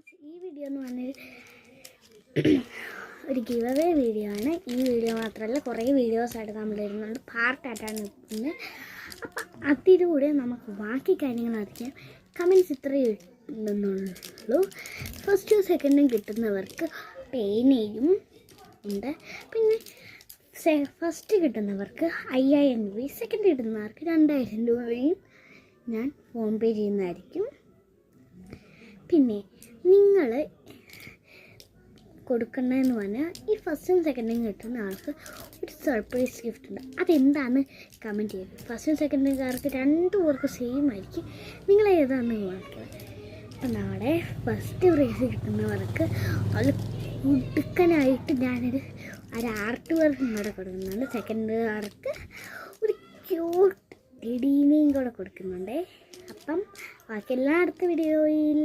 Guys, ഈ video എന്ന് പറഞ്ഞാൽ ഒരു ഗിവ് അവേ വീഡിയോ ആണ്. ഈ വീഡിയോ മാത്രമല്ല, കുറേ വീഡിയോസായിട്ട് നമ്മൾ ഇടുന്നുണ്ട്, പാർട്ടായിട്ടാണ് ഇടുന്നത്. അപ്പം അതിലൂടെ നമുക്ക് ബാക്കി കാര്യങ്ങൾ അറിയാം. കമൻറ്റ്സ് ഇത്രയേ ഇടുന്നുള്ളൂ. ഫസ്റ്റും സെക്കൻഡും കിട്ടുന്നവർക്ക് പേനയും ഉണ്ട്. പിന്നെ ഫസ്റ്റ് കിട്ടുന്നവർക്ക് 5000 രൂപയും സെക്കൻഡ് കിട്ടുന്നവർക്ക് 2000 രൂപയും ഞാൻ ഫോൺ പേ ചെയ്യുന്നതായിരിക്കും. പിന്നെ നിങ്ങൾ കൊടുക്കണമെന്ന് പറഞ്ഞാൽ ഈ ഫസ്റ്റും സെക്കൻഡും കിട്ടുന്ന ആൾക്ക് ഒരു സർപ്രൈസ് ഗിഫ്റ്റ് ഉണ്ട്. അതെന്താണെന്ന് കമൻറ്റ് ചെയ്യുക. ഫസ്റ്റും സെക്കൻഡുകാർക്ക് 2 പേർക്ക് സെയിം ആയിരിക്കും. നിങ്ങൾ ഏതാണെന്ന് നോക്കുക. അപ്പം നമ്മുടെ ഫസ്റ്റ് പ്രൈസ് കിട്ടുന്നവർക്ക് അത് കുടുക്കനായിട്ട് ഞാനൊരു ആർട്ട് വർക്കും കൂടെ കൊടുക്കുന്നുണ്ട്. സെക്കൻഡുകാർക്ക് ഒരു ക്യൂട്ട് ടെഡീനെയും കൂടെ കൊടുക്കുന്നുണ്ട്. അപ്പം ബാക്കി എല്ലാ അടുത്ത വീഡിയോയിൽ